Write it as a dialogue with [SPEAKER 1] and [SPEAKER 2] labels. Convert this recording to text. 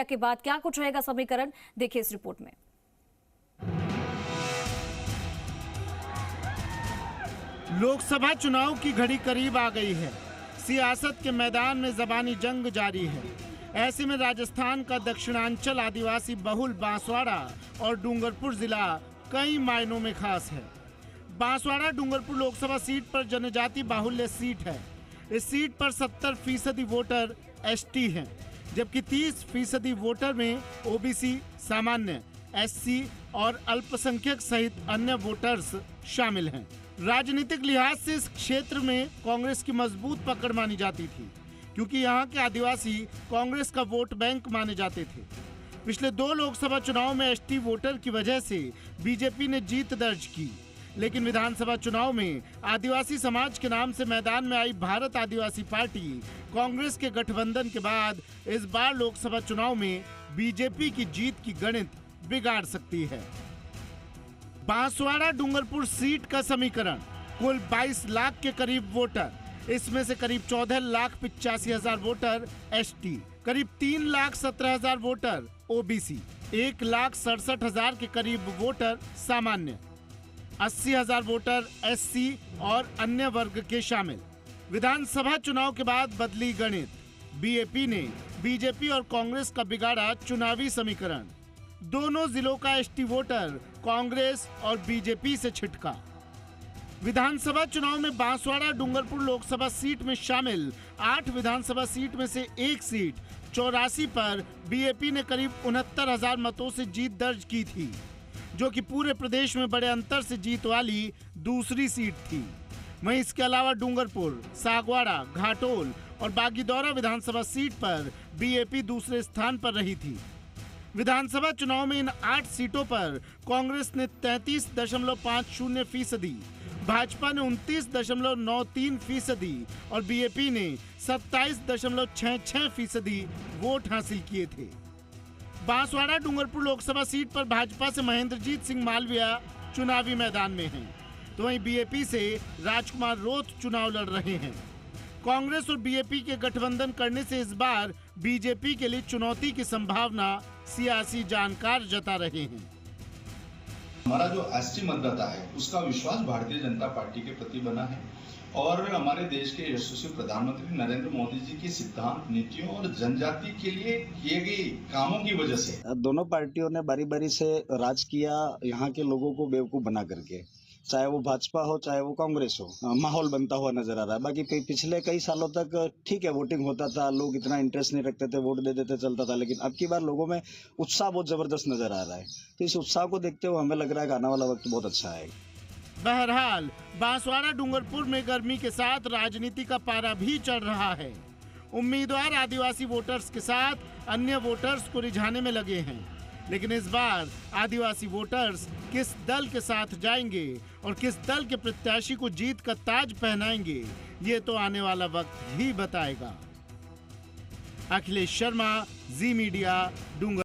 [SPEAKER 1] के बाद क्या कुछ रहेगा समीकरण, देखिए इस रिपोर्ट में।
[SPEAKER 2] लोकसभा चुनाव की घड़ी करीब आ गई है। सियासत के मैदान में जबानी जंग जारी है। ऐसे में राजस्थान का दक्षिणांचल आदिवासी बहुल बांसवाड़ा और डूंगरपुर जिला कई मायनों में खास है। बांसवाड़ा डूंगरपुर लोकसभा सीट पर जनजाति बाहुल्य सीट है। इस सीट पर 70% वोटर एसटी हैं, जबकि 30% वोटर में ओबीसी, सामान्य, एससी और अल्पसंख्यक सहित अन्य वोटर्स शामिल हैं। राजनीतिक लिहाज से इस क्षेत्र में कांग्रेस की मजबूत पकड़ मानी जाती थी, क्योंकि यहाँ के आदिवासी कांग्रेस का वोट बैंक माने जाते थे। पिछले 2 लोकसभा चुनाव में एसटी वोटर की वजह से बीजेपी ने जीत दर्ज की, लेकिन विधानसभा चुनाव में आदिवासी समाज के नाम से मैदान में आई भारत आदिवासी पार्टी कांग्रेस के गठबंधन के बाद इस बार लोकसभा चुनाव में बीजेपी की जीत की गणित बिगाड़ सकती है। बांसवाड़ा डूंगरपुर सीट का समीकरण: कुल 22 लाख के करीब वोटर, इसमें से करीब 14,85,000 वोटर एसटी, करीब 3,17,000 वोटर ओबीसी, 1,67,000 के करीब वोटर सामान्य, 80,000 वोटर एससी और अन्य वर्ग के शामिल। विधानसभा चुनाव के बाद बदली गणित। बीएपी ने बीजेपी और कांग्रेस का बिगाड़ा चुनावी समीकरण। दोनों जिलों का एसटी वोटर कांग्रेस और बीजेपी से छिटका। विधानसभा चुनाव में बांसवाड़ा डूंगरपुर लोकसभा सीट में शामिल 8 विधानसभा सीट में से एक सीट 84 पर बीएपी ने करीब 69,000 मतों से जीत दर्ज की थी, जो कि पूरे प्रदेश में बड़े अंतर से जीत वाली दूसरी सीट थी। वहीं इसके अलावा डूंगरपुर, सागवाड़ा, घाटोल और बागीदौरा विधानसभा सीट पर बीएपी दूसरे स्थान पर रही थी। विधानसभा चुनाव में इन 8 सीटों पर कांग्रेस ने 33.50%, भाजपा ने 29.93% और बीएपी ने 27.66% वोट हासिल किए थे। बांसवाड़ा डूंगरपुर लोकसभा सीट पर भाजपा से महेंद्रजीत सिंह मालविया चुनावी मैदान में हैं, तो वहीं बीएपी से राजकुमार रोत चुनाव लड़ रहे हैं। कांग्रेस और बीएपी के गठबंधन करने से इस बार बीजेपी के लिए चुनौती की संभावना सियासी जानकार जता रहे हैं।
[SPEAKER 3] हमारा जो एसटी मतदाता है उसका विश्वास भारतीय जनता पार्टी के प्रति बना है और हमारे देश के यशस्वी प्रधानमंत्री नरेंद्र मोदी जी की सिद्धांत, नीतियों और जनजाति के लिए किए गए कामों की वजह से
[SPEAKER 4] दोनों पार्टियों ने बारी बारी से राज किया, यहाँ के लोगों को बेवकूफ बना करके, चाहे वो भाजपा हो चाहे वो कांग्रेस हो। माहौल बनता हुआ नजर आ रहा है। बाकी पिछले कई सालों तक ठीक है, वोटिंग होता था, लोग इतना इंटरेस्ट नहीं रखते थे, वोट दे देते चलता था, लेकिन अब की बार लोगों में उत्साह बहुत जबरदस्त नजर आ रहा है। तो इस उत्साह को देखते हुए हमें लग रहा है कि आने वाला वक्त बहुत अच्छा है।
[SPEAKER 2] बहरहाल बांसवाड़ा डूंगरपुर में गर्मी के साथ राजनीति का पारा भी चढ़ रहा है। उम्मीदवार आदिवासी वोटर्स के साथ अन्य वोटर्स को रिझाने में लगे हैं, लेकिन इस बार आदिवासी वोटर्स किस दल के साथ जाएंगे और किस दल के प्रत्याशी को जीत का ताज पहनाएंगे, ये तो आने वाला वक्त ही बताएगा। अखिलेश शर्मा, जी मीडिया, डूंगर।